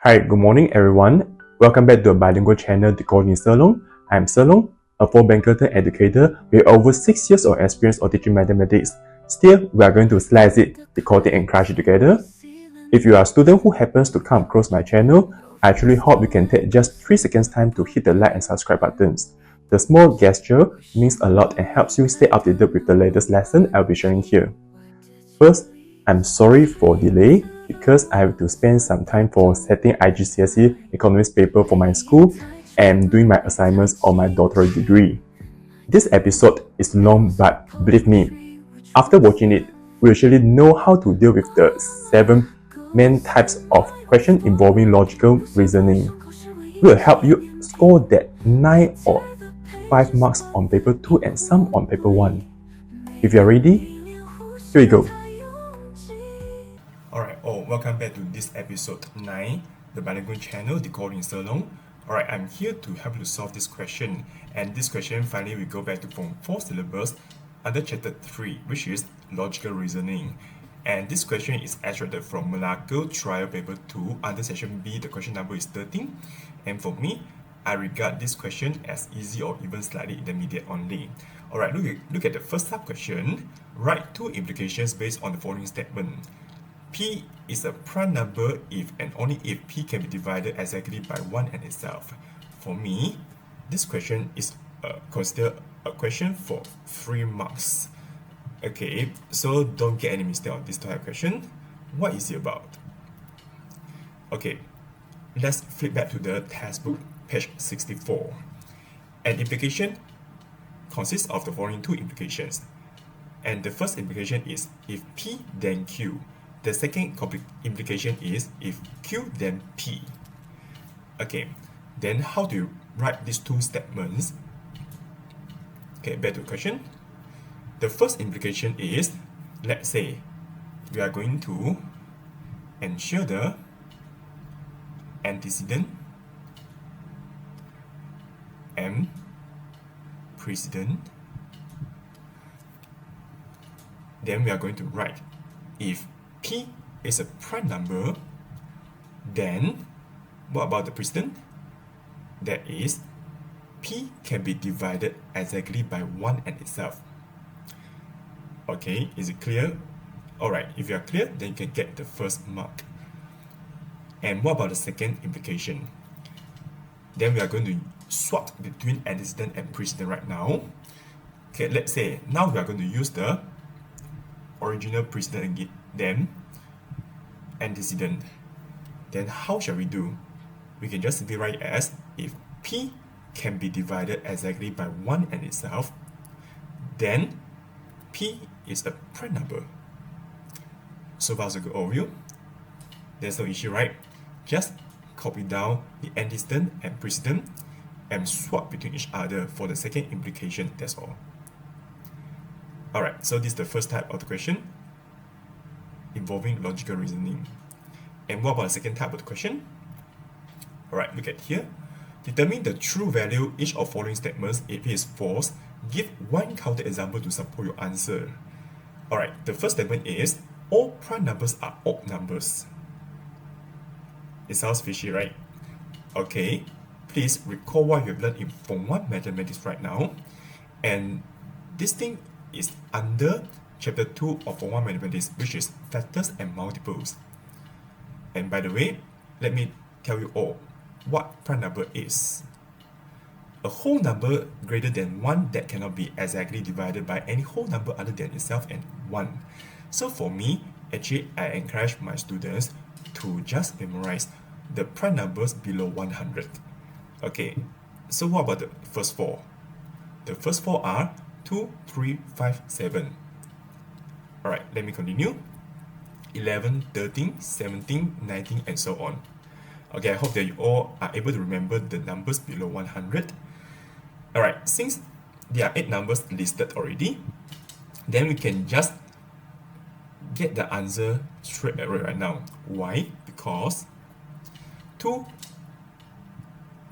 Hi, good morning everyone. Welcome back to the bilingual channel Decoding Sir Long. I'm Sir Long, a four-banker educator with over 6 years of experience of teaching mathematics. Still, we are going to slice it, decode it and crush it together. If you are a student who happens to come across my channel, I actually hope you can take just 3 seconds time to hit the like and subscribe buttons. The small gesture means a lot and helps you stay updated with the latest lesson I'll be sharing here. First, I'm sorry for delay because I have to spend some time for setting IGCSE economics paper for my school and doing my assignments on my doctorate degree. This episode is long, but believe me, after watching it, we usually know how to deal with the 7 main types of questions involving logical reasoning. It will help you score that 9 or 5 marks on paper 2 and some on paper 1. If you are ready, here we go. Alright, welcome back to this episode 9, the bilingual channel Decoding Sir Long. Alright, I'm here to help you to solve this question, and this question finally we go back to Form 4 syllabus under chapter 3, which is logical reasoning. And this question is extracted from Malacca trial paper 2 under section B. The question number is 13, and for me, I regard this question as easy or even slightly intermediate only. Alright, look at the first sub question. Write 2 implications based on the following statement. P is a prime number if and only if P can be divided exactly by 1 and itself. For me, this question is considered a question for 3 marks. Okay, so don't get any mistake on this type of question. What is it about? Okay, let's flip back to the textbook, page 64. An implication consists of the following 2 implications. And the first implication is if P then Q. The second implication is if Q then P. Okay, then how do you write these 2 statements? Okay, back to the question. The first implication is, let's say, we are going to ensure the antecedent and precedent. Then we are going to write if P is a prime number, then what about the precedent? That is, P can be divided exactly by 1 and itself. Okay, is it clear? Alright, if you are clear, then you can get the first mark. And what about the second implication? Then we are going to swap between antecedent and precedent right now. Okay, let's say now we are going to use the original precedent again, then antecedent. Then how shall we do? We can just simply write as if P can be divided exactly by 1 and itself, then P is a prime number. So far so good overview. There's no issue, right? Just copy down the antecedent and precedent and swap between each other for the second implication, that's all. Alright, so this is the first type of the question involving logical reasoning. And what about the second type of the question? Alright, look at here. Determine the true value each of following statements. If it is false, give 1 counterexample to support your answer. Alright, the first statement is all prime numbers are odd numbers. It sounds fishy, right? Okay, please recall what you have learned in Form 1 mathematics right now. And this thing is under chapter 2 of Form 1 mathematics, which is factors and multiples. And by the way, let me tell you all what prime number is. A whole number greater than 1 that cannot be exactly divided by any whole number other than itself and 1. So for me, actually I encourage my students to just memorize the prime numbers below 100. Okay, so what about the first 4? The first 4 are 2, 3, 5, 7. Alright, let me continue. 11, 13, 17, 19, and so on. Okay, I hope that you all are able to remember the numbers below 100. Alright, since there are 8 numbers listed already, then we can just get the answer straight away right now. Why? Because 2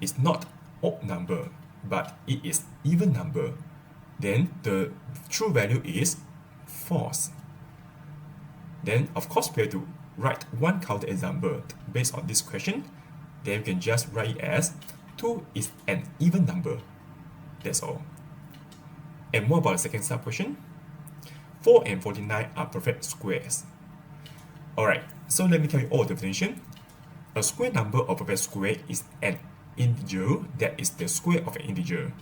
is not odd number, but it is even number. Then the true value is false. Then of course we have to write one counterexample based on this question, then you can just write it as 2 is an even number. That's all. And what about the second sub question? 4 and 49 are perfect squares. Alright, so let me tell you all the definition. A square number or perfect square is an integer that is the square of an integer.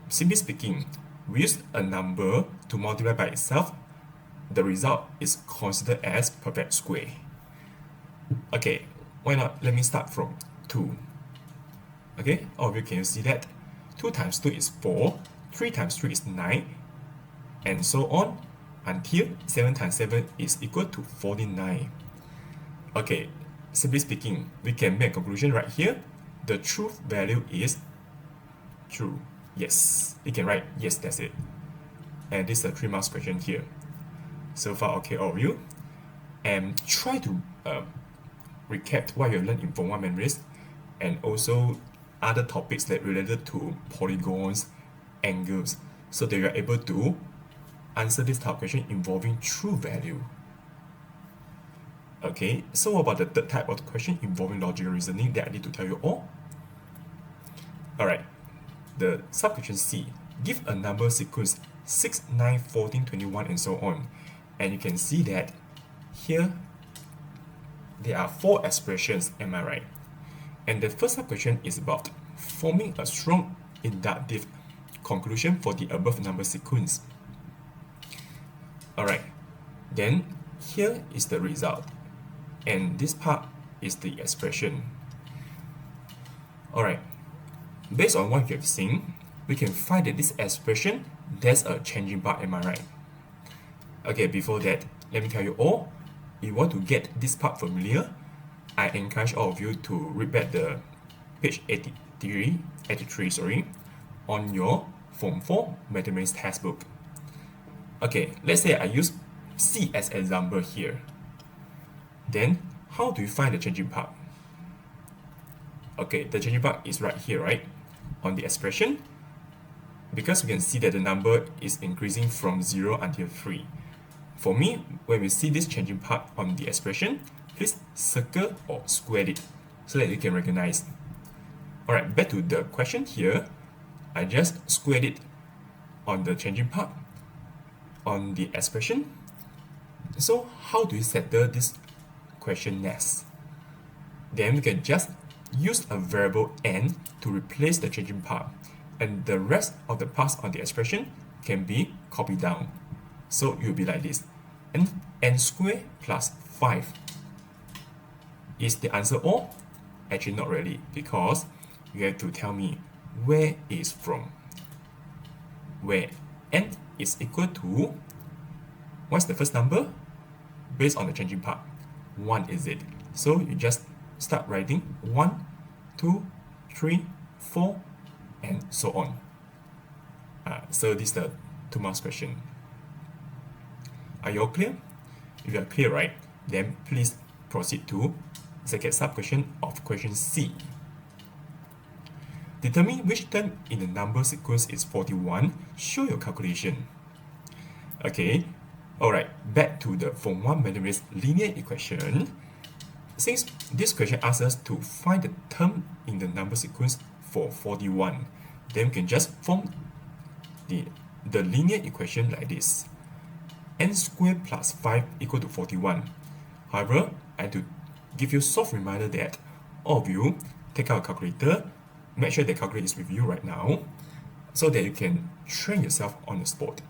Simply speaking, we use a number to multiply by itself. The result is considered as perfect square. Okay, why not? Let me start from 2. Okay, all of you can see that 2 times 2 is 4, 3 times 3 is 9, and so on until 7 times 7 is equal to 49. Okay, simply speaking, we can make a conclusion right here. The truth value is true. Yes, you can write yes, that's it. And this is a 3 marks question here. So far, okay, all of you. And try to recap what you learned in Form 1 memories and also other topics that related to polygons, angles, so that you are able to answer this type of question involving true value. Okay, so what about the third type of question involving logical reasoning that I need to tell you all? Alright, the sub-question C. Give a number sequence 6, 9, 14, 21 and so on. And you can see that here there are 4 expressions, am I right? And the first sub-question is about forming a strong inductive conclusion for the above number sequence. Alright, then here is the result. And this part is the expression. Alright, based on what you have seen, we can find that this expression, there's a changing part, am I right? Okay, before that, let me tell you all, if you want to get this part familiar, I encourage all of you to read back the page 83 on your Form 4 Mathematics textbook. Okay, let's say I use C as example here. Then, how do you find the changing part? Okay, the changing part is right here, right? On the expression, because we can see that the number is increasing from 0 until 3. For me, when we see this changing part on the expression, please circle or square it so that you can recognize. Alright, back to the question here. I just squared it on the changing part on the expression. So how do you settle this question next? Then we can just use a variable n to replace the changing part, and the rest of the parts on the expression can be copied down. So it will be like this. And n squared plus 5 is the answer, or actually not really, because you have to tell me where is from, where n is equal to, what's the first number based on the changing part? 1 is it. So you just start writing 1, 2, 3, 4 and so on. So this is the 2 marks question. Are you all clear? If you are clear, right, then please proceed to second sub question of question C. Determine which term in the number sequence is 41. Show your calculation. Okay, alright, back to the Form 1 Mathematics linear equation. Since this question asks us to find the term in the number sequence for 41, then we can just form the linear equation like this. N squared plus 5 equal to 41. However, I have to give you a soft reminder that all of you take out a calculator, make sure the calculator is with you right now, so that you can train yourself on the spot.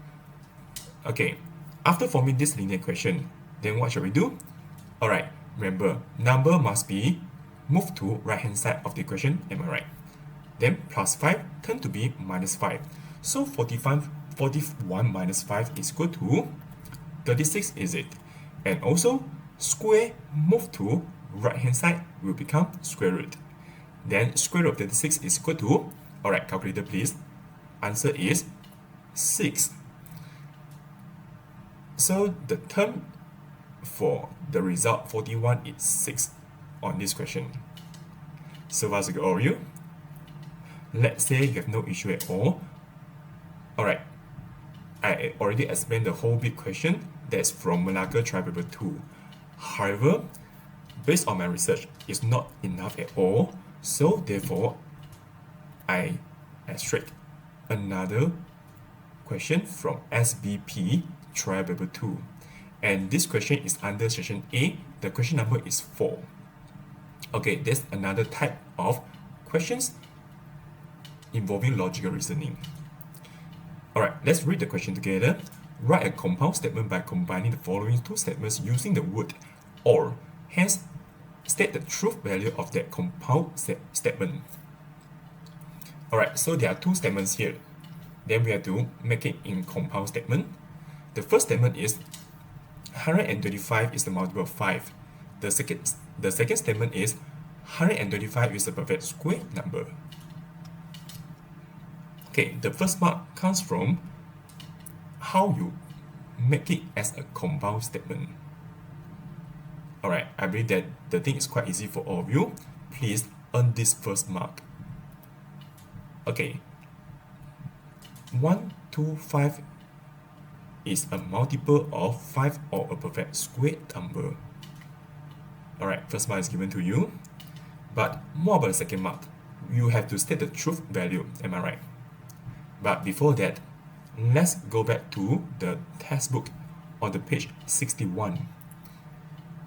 Okay, after forming this linear equation, then what shall we do? Alright, remember, number must be moved to right hand side of the equation, am I right? Then plus 5 turn to be minus 5. So 41 minus 5 is equal to 36, is it? And also, square moved to right hand side will become square root. Then square root of 36 is equal to, alright, calculator please. Answer is 6. So the term for the result 41 is 6 on this question. So far so good, all of you. Let's say you have no issue at all. Alright, I already explained the whole big question that's from Malacca Trial Paper 2. However, based on my research, is not enough at all. So therefore, I asterisk another question from SBP trial paper 2. And this question is under section A. The question number is 4. Okay, there's another type of questions involving logical reasoning. Alright, let's read the question together. Write a compound statement by combining the following two statements using the word or. Hence, state the truth value of that compound statement. Alright, so there are two statements here. Then we have to make it in compound statement. The first statement is 125 is the multiple of 5. The second statement is 125 is a perfect square number. Okay, the first mark comes from how you make it as a compound statement. Alright, I believe that the thing is quite easy for all of you. Please earn this first mark. Okay, 125 is a multiple of 5 or a perfect square number. Alright, first mark is given to you. But more about the second mark. You have to state the truth value, am I right? But before that, let's go back to the textbook on the page 61.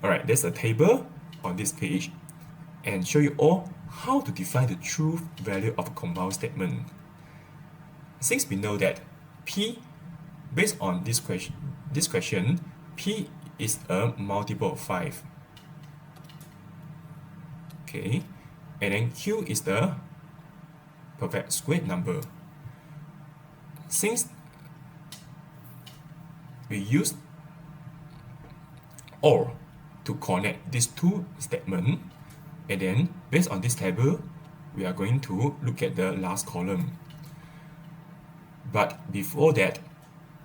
Alright, there's a table on this page and show you all how to define the truth value of a compound statement. Since we know that P, based on this question, P is a multiple of 5. Okay, and then Q is the perfect square number. Since we use OR to connect these two statements, and then based on this table, we are going to look at the last column. But before that,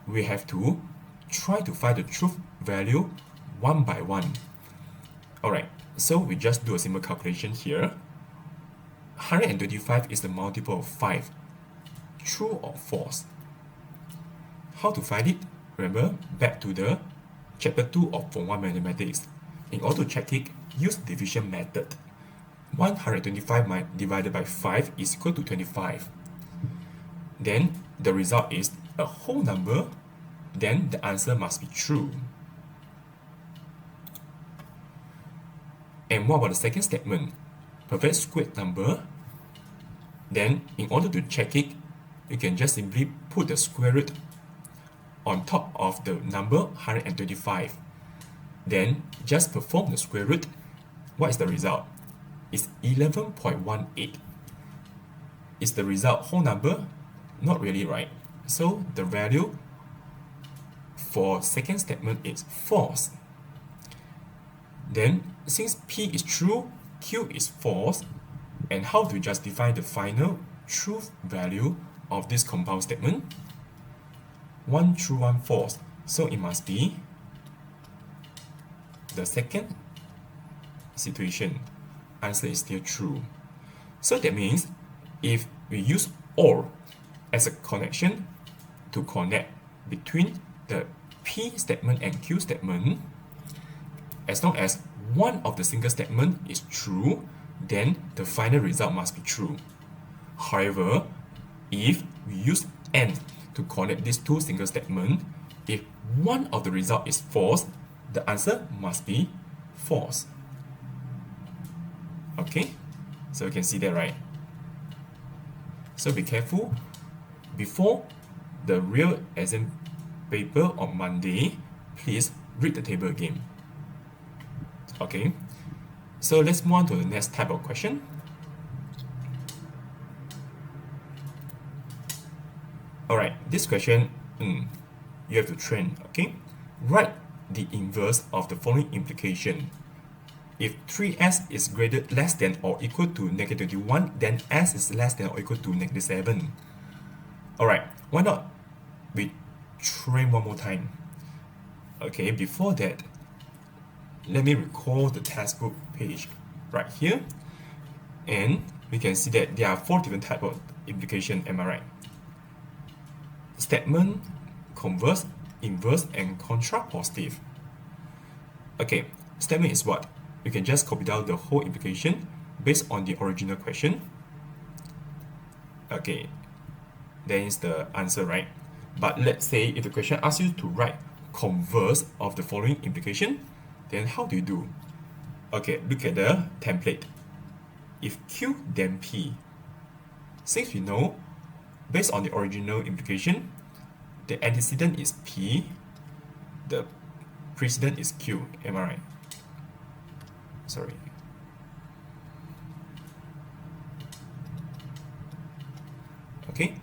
we have to try to find the truth value one by one. Alright, so we just do a simple calculation here. 125 is the multiple of 5. True or false? How to find it? Remember, back to the chapter 2 of Form 1 Mathematics. In order to check it, use division method. 125 divided by 5 is equal to 25. Then the result is a whole number. Then the answer must be true. And what about the second statement? Perfect square number. Then in order to check it, you can just simply put the square root on top of the number 125. Then just perform the square root. What is the result? It's 11.18. Is the result whole number? Not really, right? So the value for second statement is false. Then since P is true, Q is false, and how to justify the final truth value of this compound statement? 1 true, 1 false. So it must be the second situation. Answer is still true. So that means if we use OR as a connection to connect between the P statement and Q statement, as long as one of the single statement is true, then the final result must be true. However, if we use AND to connect these two single statements, if one of the result is false, the answer must be false. Okay, so you can see that, right? So be careful. Before the real exam paper on Monday, please read the table again. Okay, so let's move on to the next type of question. Alright, this question, you have to train, okay? Write the inverse of the following implication. If 3s is less than or equal to negative 21, then s is less than or equal to negative 7. Alright, why not we train one more time? Okay, before that, let me recall the textbook page right here. And we can see that there are 4 different types of implication, am I right? Statement, converse, inverse, and contrapositive. Okay, statement is what? you can just copy down the whole implication based on the original question. Okay, that is the answer, right? But let's say if the question asks you to write converse of the following implication, then how do you do? Okay, look at the template. If Q, then P. Since we know, based on the original implication, the antecedent is P, the precedent is Q. Am I right? Sorry. Okay,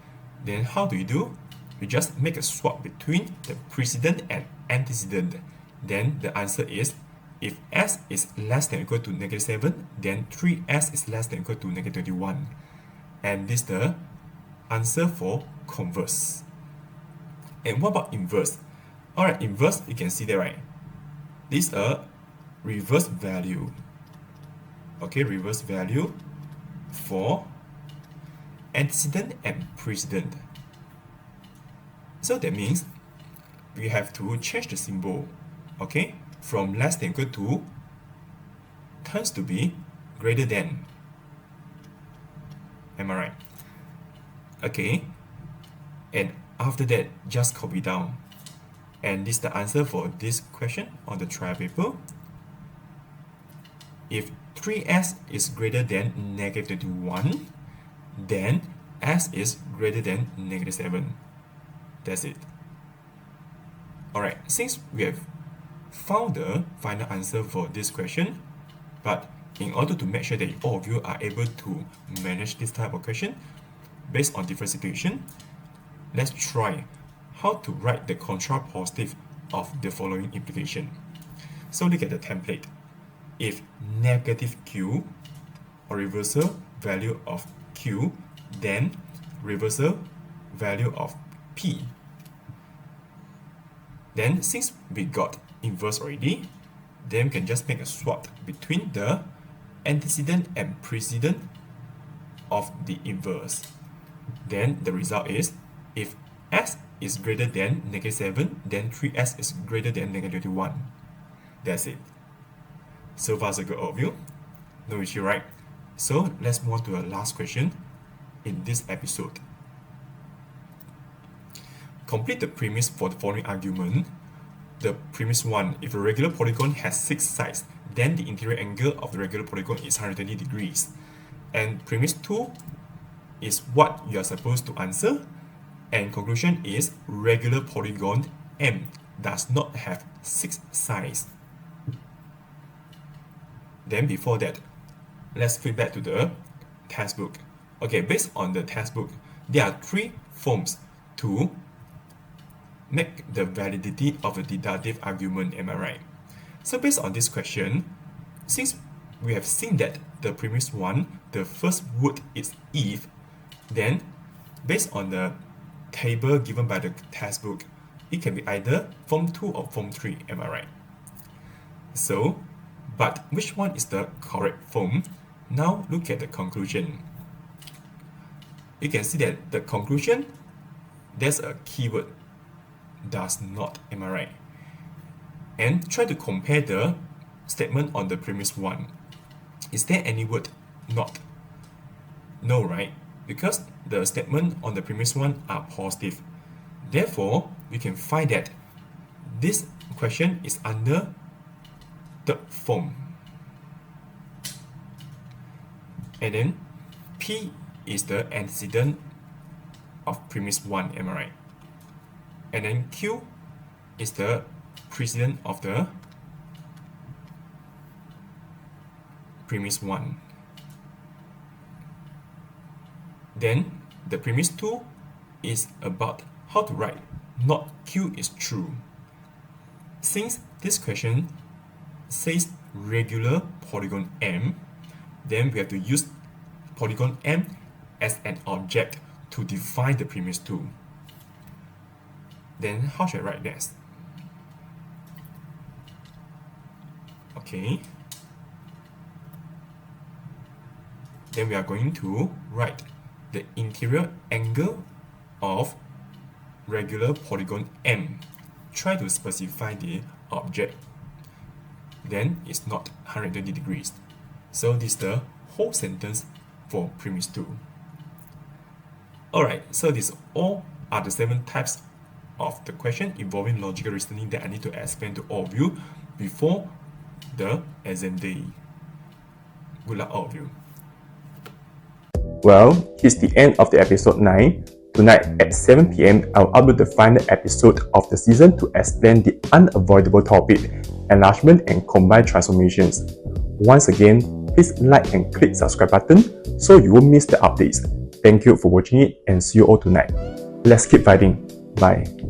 then how do you do? We just make a swap between the precedent and antecedent. Then the answer is, if S is less than or equal to -7, then 3S is less than or equal to -21. And this is the answer for converse. And what about inverse? Alright, inverse, you can see there, right? This is a reverse value. Okay, reverse value for antecedent and precedent. So that means we have to change the symbol, okay, from less than equal to turns to be greater than. Am I right? Okay, and after that just copy down, and this is the answer for this question on the trial paper. If 3S is greater than -21, then S is greater than -7. That's it. Alright, since we have found the final answer for this question, but in order to make sure that all of you are able to manage this type of question based on different situations, let's try how to write the contrapositive of the following implication. So look at the template. If negative Q or reversal value of Q, then reversal value of P. Then since we got inverse already, then we can just make a swap between the antecedent and precedent of the inverse. Then the result is, if S is greater than -7, then 3S is greater than -21. That's it. So far so good, all of you. No issue, right? So let's move on to the last question in this episode. Complete the premise for the following argument. The premise 1, if a regular polygon has 6 sides, then the interior angle of the regular polygon is 120 degrees. And premise 2 is what you are supposed to answer. And conclusion is regular polygon M does not have 6 sides. Then before that, let's flip back to the textbook. Okay, based on the textbook, there are 3 forms to make the validity of a deductive argument. Am I right? So based on this question, since we have seen that the premise 1, the first word is if, then based on the table given by the textbook, it can be either form 2 or form 3. Am I right? So, but which one is the correct form? Now look at the conclusion. You can see that the conclusion, there's a keyword does not. Am I right? And try to compare the statement on the premise 1. Is there any word not? No, right? Because the statement on the premise 1 are positive. Therefore, we can find that this question is under the form. And then P is the antecedent of premise 1. Am I right? And then Q is the precedent of the premise 1. Then the premise 2 is about how to write not Q is true. Since this question says regular polygon M, then we have to use polygon M as an object to define the premise 2. Then how should I write this? Okay. Then we are going to write the interior angle of regular polygon M. Try to specify the object. then it's not 120 degrees. So this is the whole sentence for premise 2. Alright, so these all are the 7 types of the question involving logical reasoning that I need to explain to all of you before the exam day. Good luck all of you. Well, here's the end of the episode 9. Tonight at 7 PM, I'll upload the final episode of the season to explain the unavoidable topic, enlargement and combined transformations. Once again, please like and click subscribe button so you won't miss the updates. Thank you for watching it and see you all tonight. Let's keep fighting. Bye.